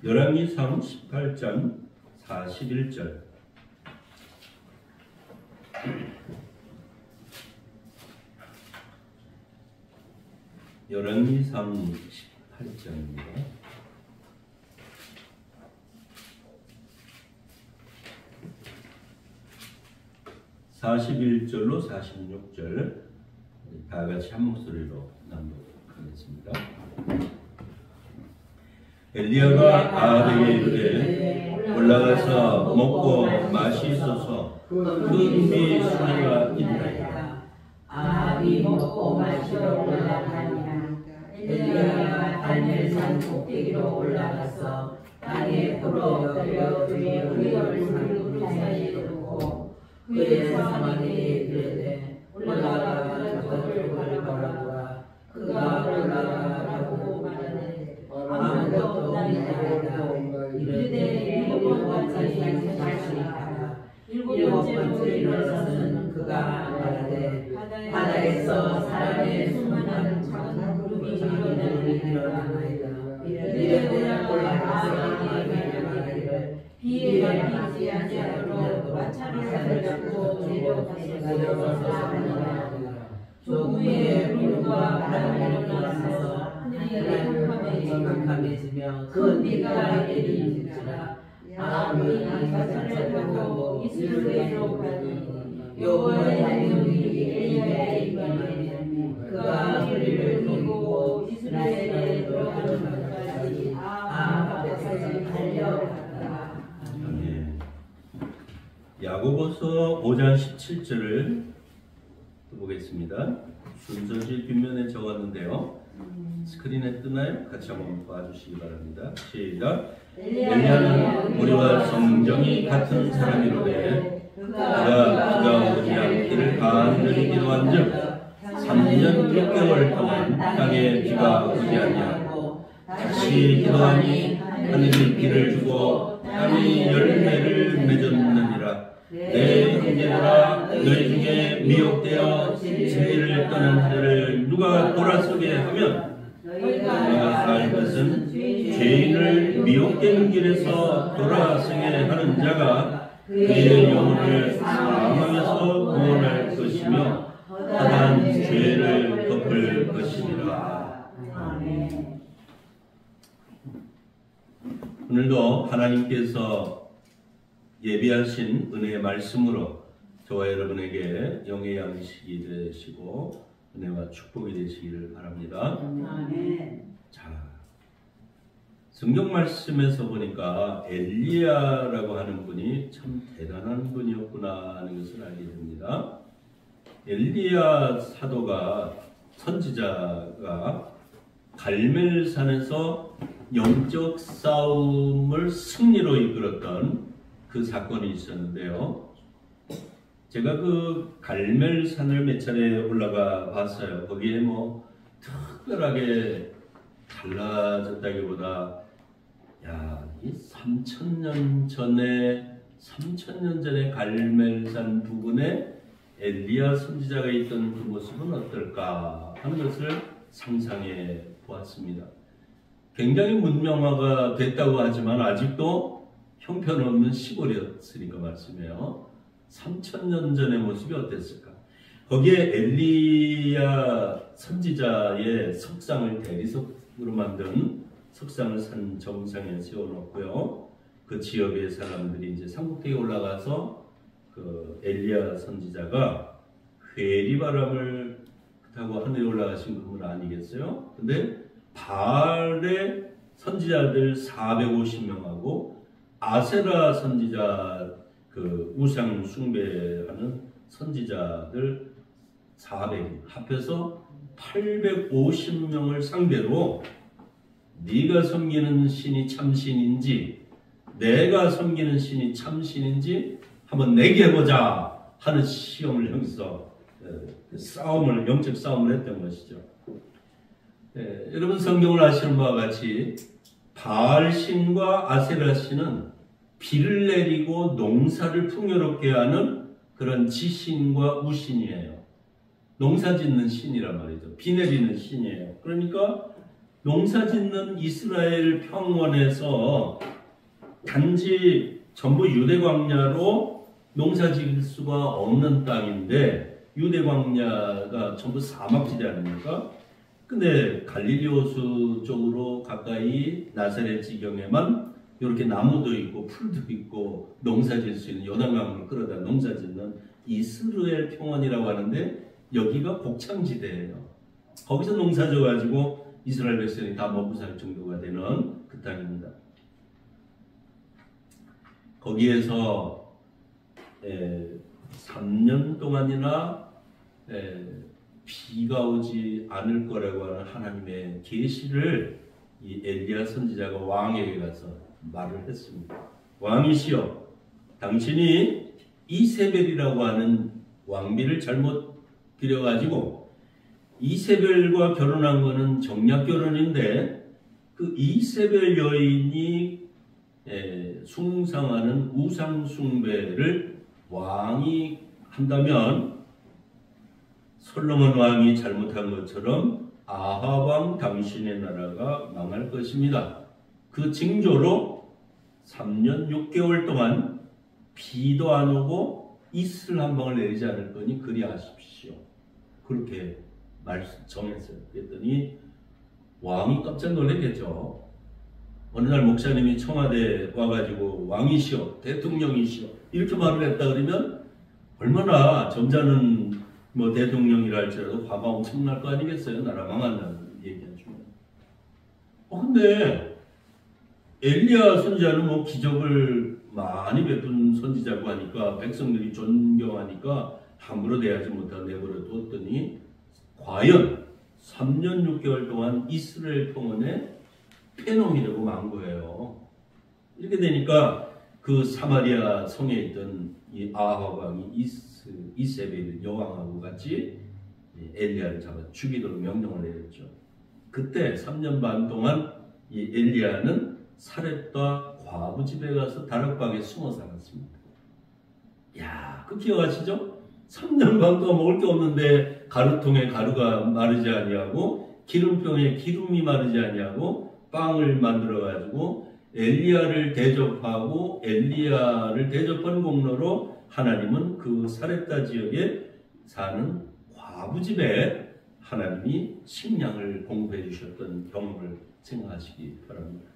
열왕기상 18장 41절. 열왕기상 18장입니다. (41절로) (46절) 다 같이 한 목소리로 낭독하겠습니다. 엘리야가 아합에게 이르되 올라가서 먹고 마시소서. 큰 비 소리가 있나이다. 아합이 먹고 마시러 올라가니라. 엘리야가 갈멜산 꼭대기로 올라가서 땅에 불어 들여 그의 의를 산구름 사이에 놓고 그의 사마리에 이르되 올라가라 저들을 바라보라. 그가 올라가라고 말하되 아무것도 없나이다. 이르되 일곱 번째 다시 가라. 일곱 번째 일어서는 그가 말하되 바다에서 사람의 수많은 작은 구름이 일어나나이다. 이르되 올라가서 말하기를 비에 비지 아니하도록 마차를 잡고 내려가서 하니라. 조구의 불과 바람이 일어나서 하늘이 캄캄해지며 큰 비가 내리는지라. 아합이 마차를 타고 이스라엘로 가니 여호와의 영이 엘리야에게 임하니 그가 소리를 듣고 이스라엘에 들어가는 것까지 아합 앞에서 달려갔다. 아멘. 야고보서 5장 17절을 보겠습니다. 순서지 뒷면에 적었는데요. 스크린에 뜨나요? 같이 한번 봐주시기 바랍니다. 시작. 엘리야는 우리와 성정이 같은 사람이로되 그가 오지 않기를 간절히 기도한즉 3년 6개월 동안 땅에 비가 오지 아니하고 다시 기도하니 하늘이 비를 주고 땅이 열매를 맺었느니라. 내 형제들아, 너희 중에 미혹되어 진리를 떠난 자를 누가 돌아서게 하면 너희가 알 것은 죄인을 미혹되는 길에서 돌아서게 하는 자가 그의 영혼을 사망에서 구원할 것이며 허다한 죄를 덮을 것이니라. 오늘도 하나님께서 예비하신 은혜의 말씀으로 저와 여러분에게 영의 양식이 되시고 은혜와 축복이 되시기를 바랍니다. 자, 성경 말씀에서 보니까 엘리야라고 하는 분이 참 대단한 분이었구나 하는 것을 알게 됩니다. 엘리야 사도가, 선지자가 갈멜산에서 영적 싸움을 승리로 이끌었던 그 사건이 있었는데요. 제가 그 갈멜산을 몇 차례 올라가 봤어요. 거기에 뭐 특별하게 달라졌다기보다 이 3,000년 전에 갈멜산 부근에 엘리야 선지자가 있던 그 모습은 어떨까 하는 것을 상상해 보았습니다. 굉장히 문명화가 됐다고 하지만 아직도 형편없는 시골이었으니까 말씀이에요. 3,000년 전의 모습이 어땠을까? 거기에 엘리야 선지자의 석상을 대리석으로 만든 석상을 산 정상에 세워놓고요. 그 지역의 사람들이 이제 산꼭대기에 올라가서 그 엘리야 선지자가 회리바람을 타고 하늘에 올라가신 그분 아니겠어요? 근데 바알의 선지자들 450명하고 아세라 선지자, 그 우상 숭배하는 선지자들 400명 합해서 850명을 상대로 네가 섬기는 신이 참신인지 내가 섬기는 신이 참신인지 한번 내게 해보자 하는 시험을 형서 싸움을, 영적 싸움을 했던 것이죠. 여러분 성경을 아시는 바와 같이 바알 신과 아세라 신은 비를 내리고 농사를 풍요롭게 하는 그런 지신과 우신이에요. 농사 짓는 신이란 말이죠. 비 내리는 신이에요. 그러니까 농사 짓는 이스라엘 평원에서 단지 전부 유대 광야로 농사 지을 수가 없는 땅인데, 유대 광야가 전부 사막지대 아닙니까? 근데 갈릴리 호수 쪽으로 가까이 나사렛 지경에만 이렇게 나무도 있고 풀도 있고 농사 지을 수 있는, 요단강을 끌어다 농사 짓는 이스라엘 평원이라고 하는데, 여기가 곡창지대예요. 거기서 농사 져가지고 이스라엘 백성이 다 먹고 살 정도가 되는 그 땅입니다. 거기에서 3년 동안이나 비가 오지 않을 거라고 하는 하나님의 계시를 이 엘리야 선지자가 왕에게 가서 말을 했습니다. 왕이시여, 당신이 이세벨이라고 하는 왕비를 잘못 들여가지고, 이세벨과 결혼한 거는 정략 결혼인데, 그 이세벨 여인이 숭상하는 우상 숭배를 왕이 한다면 솔로몬 왕이 잘못한 것처럼 아합 왕 당신의 나라가 망할 것입니다. 그 징조로 3년 6개월 동안 비도 안 오고 이슬 한 방울 내리지 않을 거니 그리하십시오. 그렇게 정했어요. 그랬더니 왕이 깜짝 놀랐겠죠. 어느 날 목사님이 청와대에 와가지고 왕이시여, 대통령이시여 이렇게 말을 했다 그러면 얼마나 점잖은 대통령이라 할지라도 화가 엄청날 거 아니겠어요? 나라 망한다는 얘기하시면. 근데 엘리야 선지자는 기적을 많이 베푼 선지자고 하니까 백성들이 존경하니까 함부로 대하지 못하고 내버려 두었더니 과연 3년 6개월 동안 이스라엘 평원에 폐농이라고 만 거예요. 이렇게 되니까 그 사마리아 성에 있던 이 아합 왕이 이세벨 여왕하고 같이 엘리야를 잡아 죽이도록 명령을 내렸죠. 그때 3년 반 동안 이 엘리야는 사렙과 과부 집에 가서 다락방에 숨어 살았습니다. 야, 그 기억하시죠? 3년 반 동안 먹을 게 없는데 가루통에 가루가 마르지 아니하고 기름병에 기름이 마르지 아니하고 빵을 만들어 가지고 엘리야를 대접하고 엘리야를 대접한 공로로 하나님은 그 사렙다 지역에 사는 과부 집에 하나님이 식량을 공급해 주셨던 경험을 생각하시기 바랍니다.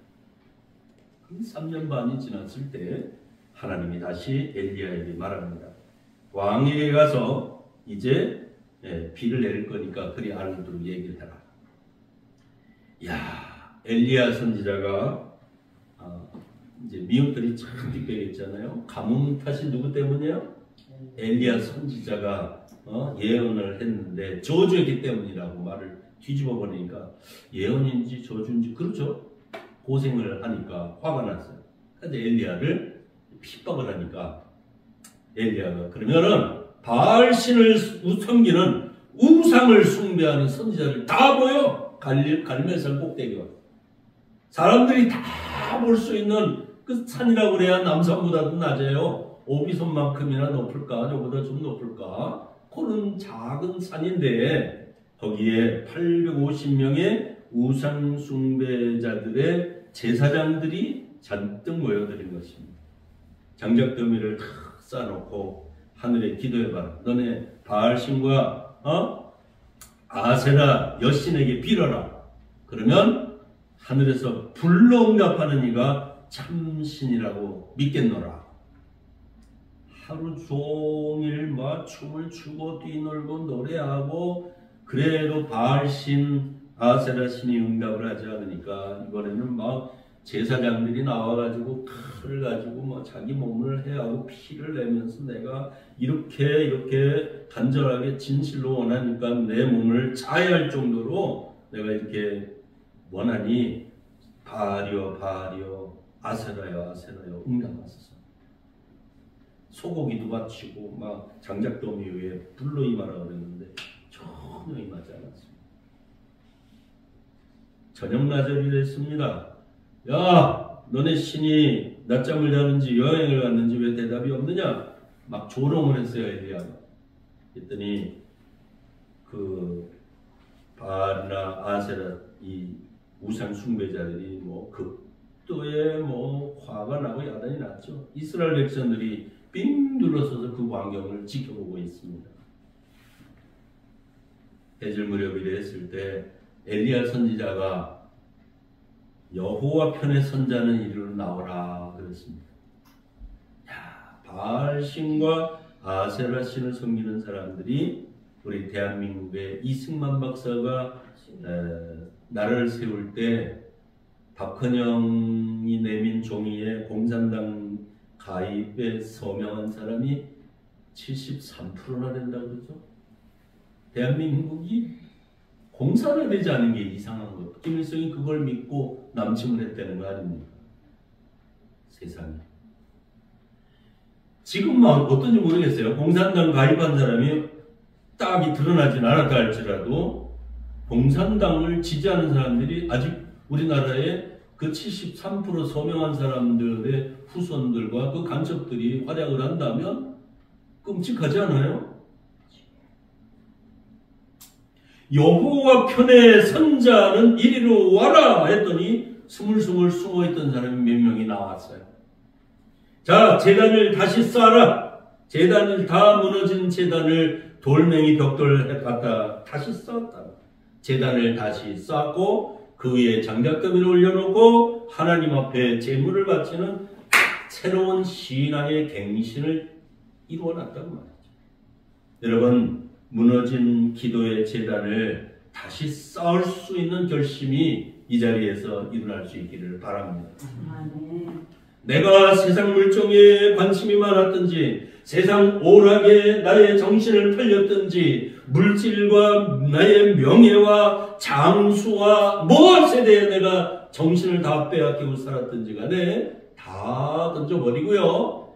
3년 반이 지났을 때 하나님이 다시 엘리야에게 말합니다. 왕에게 가서 이제 비를 내릴 거니까 그리 알도록 얘기를 해라. 야, 엘리야 선지자가 이제 미움들이 참 빗배겠잖아요. 가뭄 탓이 누구 때문이에요? 엘리야 선지자가 예언을 했는데 저주였기 때문이라고 말을 뒤집어 버리니까 예언인지 저주인지, 그렇죠? 고생을 하니까 화가 났어요. 근데 엘리야를 핍박을 하니까 엘리야가 그러면은 바알신을 섬기는 우상을 숭배하는 선지자를 다 보여. 갈멜산 꼭대기와 사람들이 다 볼 수 있는 그 산이라고 그래야 남산보다도 낮아요. 오비손만큼이나 높을까? 저보다 좀 높을까? 그런 작은 산인데 거기에 850명의 우상 숭배자들의 제사장들이 잔뜩 모여드린 것입니다. 장작더미를 탁 쌓아놓고 하늘에 기도해봐라. 너네 바알신과 아세라 여신에게 빌어라. 그러면 하늘에서 불로 응답하는 이가 참신이라고 믿겠노라. 하루 종일 춤을 추고 뛰놀고 노래하고 그래도 바알신 아세라 신이 응답을 하지 않으니까 이번에는 제사장들이 나와가지고 칼을 가지고 자기 몸을 해하고 피를 내면서 내가 이렇게 간절하게 진실로 원하니까 내 몸을 자해할 정도로 내가 이렇게 원하니 바알이여 아세라여 응답하소서. 소고기도 바치고 장작더미 위에 불로 임하라 그랬는데 전혀 임하지 않았습니다. 저녁나절이 됐습니다. 야, 너네 신이 낮잠을 자는지 여행을 갔는지 왜 대답이 없느냐? 막 조롱을 했어요, 엘리야가. 그랬더니 그 바알이나 아세라 이 우상 숭배자들이 뭐 극도의 뭐 화가 나고 야단이 났죠. 이스라엘 백성들이 삥 둘러서서 그 광경을 지켜보고 있습니다. 해질 무렵이라 했을 때 엘리야 선지자가 여호와 편의 선자는 이리로 나오라 그랬습니다. 야, 바알 신과 아세라 신을 섬기는 사람들이 우리 대한민국의 이승만 박사가 나라를 세울 때 박헌영이 내민 종이에 공산당 가입에 서명한 사람이 73%나 된다고 그러죠. 대한민국이 공산화되지 않은 게 이상한 거예요. 김일성이 그걸 믿고 남침을 했다는 거 아닙니까? 세상에. 지금 어떤지 모르겠어요. 공산당 가입한 사람이 딱이 드러나진 않았다 할지라도 공산당을 지지하는 사람들이 아직 우리나라에 그 73% 서명한 사람들의 후손들과 그 간첩들이 활약을 한다면 끔찍하지 않아요? 여호와 편의 선자는 이리로 와라 했더니 스물스물 숨어있던 사람이 몇 명이 나왔어요. 자, 제단을 다시 쌓아라. 제단을 다 무너진 제단을 돌멩이 벽돌 갖다 다시 쌓았다. 제단을 다시 쌓고 그 위에 장작더미를 올려놓고 하나님 앞에 제물을 바치는 새로운 신앙의 갱신을 이루어놨다고 말이죠. 여러분, 무너진 기도의 제단을 다시 쌓을 수 있는 결심이 이 자리에서 일어날 수 있기를 바랍니다. 내가 세상 물정에 관심이 많았든지 세상 오락에 나의 정신을 팔렸든지 물질과 나의 명예와 장수와 무엇 세대에 내가 정신을 다 빼앗기고 살았든지 간에 다 던져버리고요.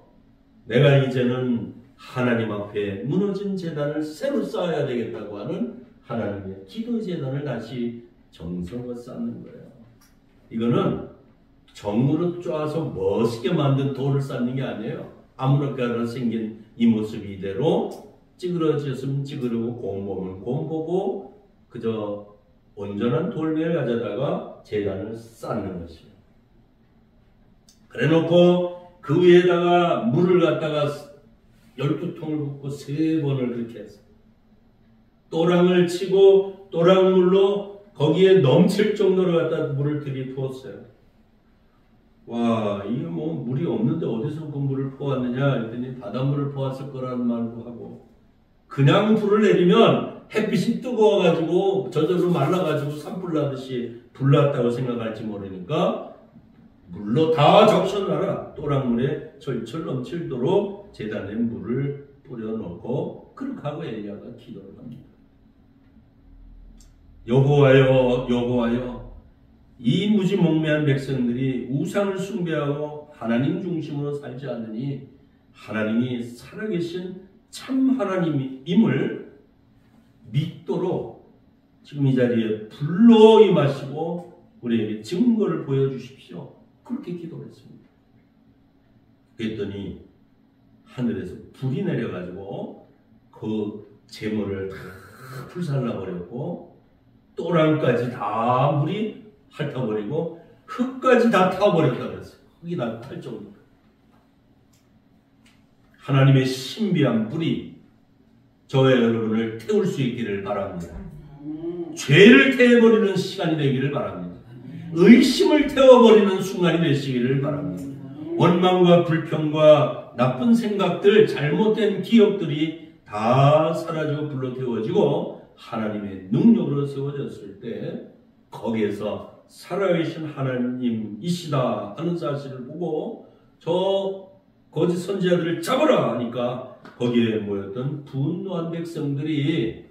내가 이제는 하나님 앞에 무너진 제단을 새로 쌓아야 되겠다고 하는 하나님의 기도 제단을 다시 정성껏 쌓는 거예요. 이거는 정으로 쪼아서 멋있게 만든 돌을 쌓는 게 아니에요. 아무렇게나 생긴 이 모습 이대로 찌그러졌으면 찌그러고 곰보면 곰보고 그저 온전한 돌멩이를 가져다가 제단을 쌓는 것이에요. 그래놓고 그 위에다가 물을 갖다가 12통을 붓고 3번을 그렇게 했어요. 또랑을 치고 또랑물로 거기에 넘칠 정도로 갖다 물을 들이부었어요. 와, 이게 뭐 물이 없는데 어디서 그 물을 퍼왔느냐 했더니 바닷물을 퍼왔을 거라는 말도 하고, 그냥 불을 내리면 햇빛이 뜨거워가지고 저절로 말라가지고 산불 나듯이 불났다고 생각할지 모르니까 물로 다 적셔놔라. 또랑물에 철철 넘칠도록 제단에 물을 뿌려놓고 그렇게 하고 엘리야가 기도를 합니다. 여호와여, 여호와여, 이 무지몽매한 백성들이 우상을 숭배하고 하나님 중심으로 살지 않으니 하나님이 살아계신 참 하나님임을 믿도록 지금 이 자리에 불러 임하시고 우리에게 증거를 보여주십시오. 그렇게 기도를 했습니다. 그랬더니 하늘에서 불이 내려가지고 그 제물을 다 불살라버렸고 또랑까지 다 물이 핥아버리고 흙까지 다 타버렸다고 했어요. 흙이 다 탈 정도로. 하나님의 신비한 불이 저와 여러분을 태울 수 있기를 바랍니다. 죄를 태워버리는 시간이 되기를 바랍니다. 의심을 태워버리는 순간이 되시기를 바랍니다. 원망과 불평과 나쁜 생각들, 잘못된 기억들이 다 사라지고 불로 태워지고 하나님의 능력으로 세워졌을 때 거기에서 살아계신 하나님이시다 하는 사실을 보고 저 거짓 선지자들을 잡아라 하니까 거기에 모였던 분노한 백성들이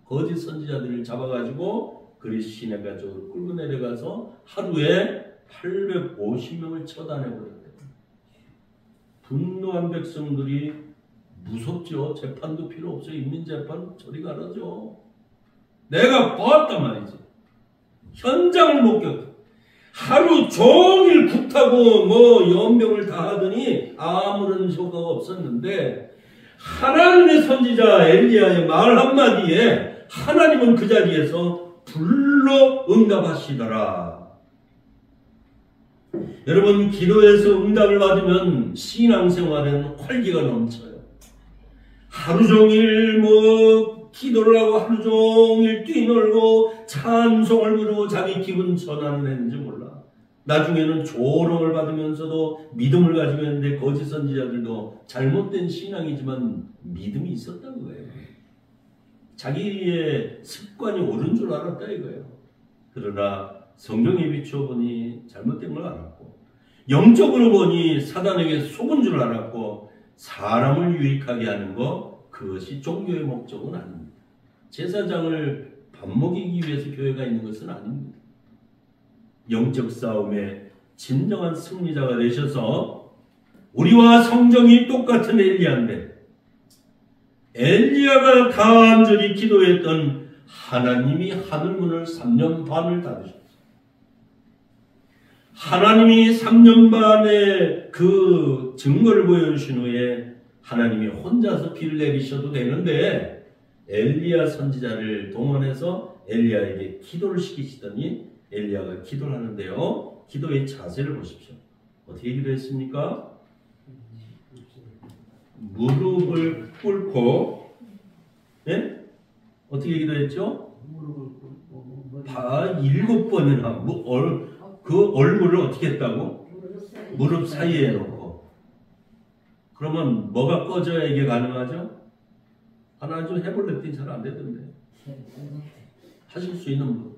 거짓 선지자들을 잡아가지고 그리 시내가 쪽으로 끌고 내려가서 하루에 850명을 처단해버렸대요. 분노한 백성들이 무섭죠. 재판도 필요 없어요. 인민재판 저리 가라죠. 내가 보았단 말이지. 현장을 목격. 하루 종일 굿하고 뭐 연병을 다 하더니 아무런 효과가 없었는데 하나님의 선지자 엘리야의 말 한마디에 하나님은 그 자리에서 불러 응답하시더라. 여러분, 기도에서 응답을 받으면 신앙생활에는 활기가 넘쳐요. 하루 종일 뭐 기도를 하고 하루 종일 뛰놀고 찬송을 부르고 자기 기분 전환을 했는지 몰라. 나중에는 조롱을 받으면서도 믿음을 가지고 있는데 거짓 선지자들도 잘못된 신앙이지만 믿음이 있었다는 거예요. 자기의 습관이 옳은 줄 알았다 이거예요. 그러나 성경에 비추어 보니 잘못된 걸 알았고, 영적으로 보니 사단에게 속은 줄 알았고, 사람을 유익하게 하는 것, 그것이 종교의 목적은 아닙니다. 제사장을 밥 먹이기 위해서 교회가 있는 것은 아닙니다. 영적 싸움의 진정한 승리자가 되셔서 우리와 성정이 똑같은 엘리야인데, 엘리야가 간절히 기도했던 하나님이 하늘문을 3년 반을 닫으셨어요. 하나님이 3년 반의 그 증거를 보여주신 후에 하나님이 혼자서 비를 내리셔도 되는데 엘리야 선지자를 동원해서 엘리야에게 기도를 시키시더니 엘리야가 기도를 하는데요. 기도의 자세를 보십시오. 어떻게 기도했습니까? 무릎을 꿇고, 예? 어떻게 기도했죠? 다 7번이나 그 얼굴을 어떻게 했다고? 무릎 사이에 놓고. 그러면 뭐가 꺼져야 이게 가능하죠? 하나 좀 해볼랬더니 잘 안 되던데. 하실 수 있는 분.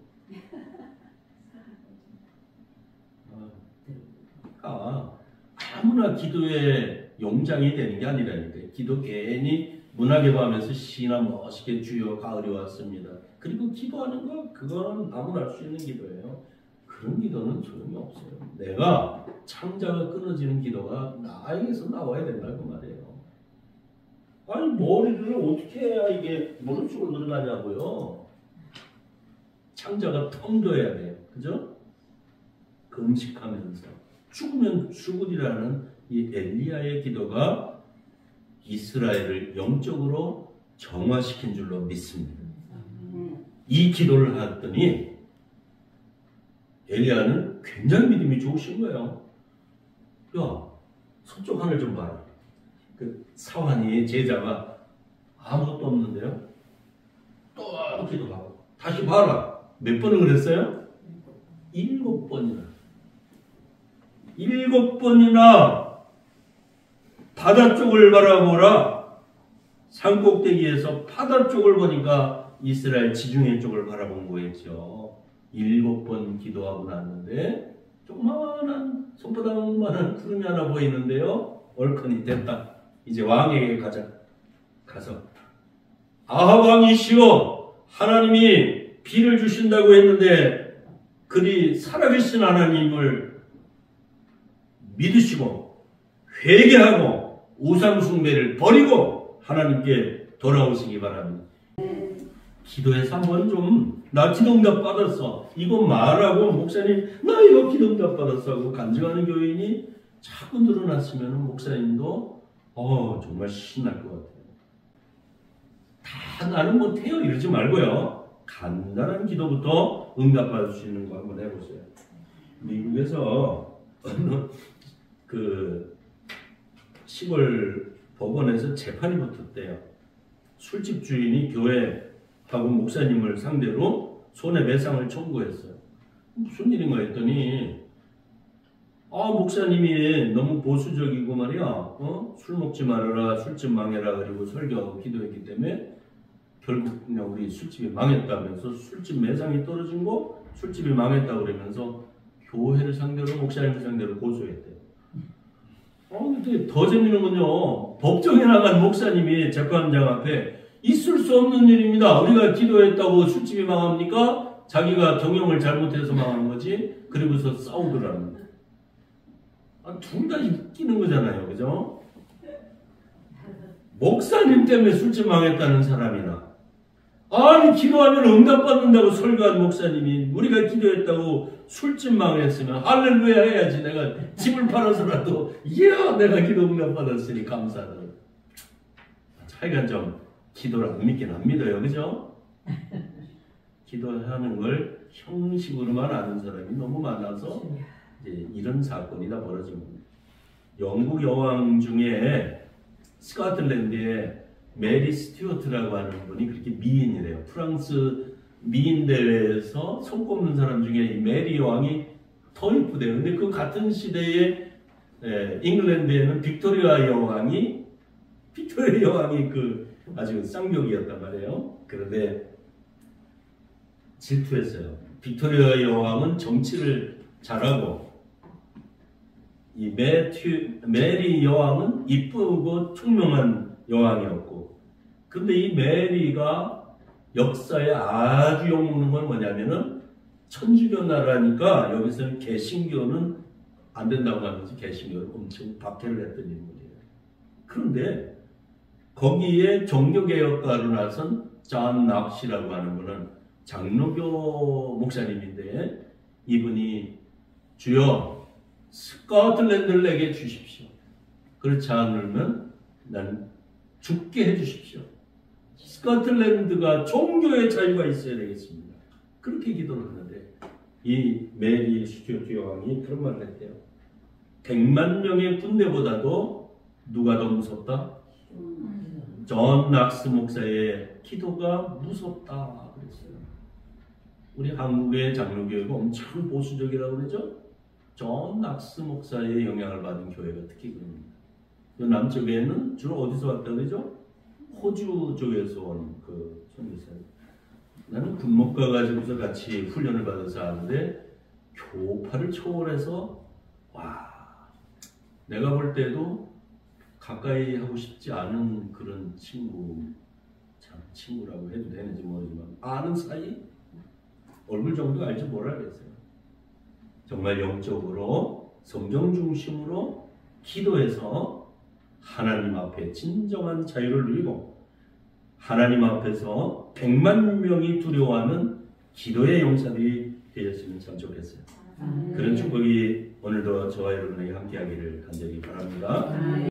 아무나 기도의 용장이 되는 게 아니라니까요. 기도 괜히 문학에 가면서 시나 멋있게 주여 가을이 왔습니다. 그리고 기도하는 거 그거는 아무나 할 수 있는 기도예요. 그런 기도는 소용이 없어요. 내가 창자가 끊어지는 기도가 나에게서 나와야 된다 그 말이에요. 아니 머리를 어떻게 해야 이게 무릎 쪽으로 늘어나냐고요. 창자가 텅둬야 돼요. 그죠? 금식하면서 죽으면 죽으리라는 이 엘리야의 기도가 이스라엘을 영적으로 정화시킨 줄로 믿습니다. 이 기도를 했더니 엘리야는 굉장히 믿음이 좋으신 거예요. 야, 서쪽 하늘 좀 봐라. 그 사환이 제자가 아무것도 없는데요. 또 기도하고 다시 봐라. 몇 번을 그랬어요? 7번이나. 7번이나 바다 쪽을 바라보라. 산꼭대기에서 바다 쪽을 보니까 이스라엘 지중해 쪽을 바라본 거겠죠. 7번 기도하고 났는데 조그마한 손바닥만한 구름이 하나 보이는데요. 얼큰이 됐다. 이제 왕에게 가자. 가서 아합 왕이시여, 하나님이 비를 주신다고 했는데 그리 살아계신 하나님을 믿으시고 회개하고 우상 숭배를 버리고 하나님께 돌아오시기 바랍니다. 기도해서 한번 좀 나 기도응답 받았어 이거 말하고 목사님 나 이거 기도응답 받았어 하고 간증하는 교인이 자꾸 늘어났으면 목사님도 정말 신날 것 같아요. 다 나는 못해요 이러지 말고요. 간단한 기도부터 응답받을 수 있는 거 한번 해보세요. 미국에서 어느 그 시골 법원에서 재판이 붙었대요. 술집 주인이 교회하고 목사님을 상대로 손해배상을 청구했어요. 무슨 일인가 했더니 목사님이 너무 보수적이고 말이야. 술 먹지 말아라, 술집 망해라 그리고 설교하고 기도했기 때문에 결국 그냥 우리 술집이 망했다면서 술집 매상이 떨어진 거 술집이 망했다 그러면서 교회를 상대로 목사님을 상대로 고소했대요. 근데 더 재밌는 건요. 법정에 나간 목사님이 재판장 앞에 있을 수 없는 일입니다. 우리가 기도했다고 술집이 망합니까? 자기가 경영을 잘못해서 망한 거지. 그리고서 싸우더라는 거예요. 둘 다 웃기는 거잖아요. 그죠? 목사님 때문에 술집 망했다는 사람이나 아니 기도하면 응답받는다고 설교한 목사님이 우리가 기도했다고 술집 망했으면 할렐루야 해야지. 내가 집을 팔아서라도 이야 내가 기도 응답받았으니 감사하다. 하여간 좀 기도를 안 믿긴 안 믿어요. 그죠? 기도하는 걸 형식으로만 아는 사람이 너무 많아서 이제 이런 사건이 다 벌어진 겁니다. 영국 여왕 중에 스코틀랜드에 메리 스튜어트라고 하는 분이 그렇게 미인이래요. 프랑스 미인 대회에서 손꼽는 사람 중에 이 메리 여왕이 더 이쁘대요. 근데 그 같은 시대에 잉글랜드에는 빅토리아 여왕이 그 아주 쌍욕이었단 말이에요. 그런데 질투했어요. 빅토리아 여왕은 정치를 잘하고 이 메리 여왕은 이쁘고 총명한 여왕이었고, 근데 이 메리가 역사에 아주 욕먹는 건 뭐냐면은 천주교 나라니까 여기서는 개신교는 안 된다고 하면서 개신교를 엄청 박해를 했던 인물이에요. 그런데 거기에 종교개혁가로 나선 존 낙시라고 하는 분은 장로교 목사님인데 이분이 주여 스코틀랜드를 내게 주십시오. 그렇지 않으면 난 죽게 해주십시오. 스코틀랜드가 종교의 자유가 있어야 되겠습니다. 그렇게 기도를 하는데 이 메리 스튜어트 여왕이 그런 말을 했대요. 100만 명의 군대보다도 누가 더 무섭다? 존 낙스 목사의 기도가 무섭다 그랬어요. 우리 한국의 장로교회가 엄청 보수적이라고 그러죠? 존 낙스 목사의 영향을 받은 교회가 특히 그럽니다. 남쪽에는 주로 어디서 왔다고 그러죠? 호주 쪽에서 온 그 선교사예요. 나는 군목 가가지고서 같이 훈련을 받아서 하는데 교파를 초월해서 와 내가 볼 때도 가까이 하고 싶지 않은 그런 친구, 참 친구라고 해도 되는지 모르지만 아는 사이 얼굴 정도 알지 뭐라겠어요. 정말 영적으로 성경 중심으로 기도해서 하나님 앞에 진정한 자유를 누리고 하나님 앞에서 100만 명이 두려워하는 기도의 용사들이 되었으면 참 좋겠어요. 그런 축복이 오늘도 저와 여러분에게 함께하기를 간절히 바랍니다.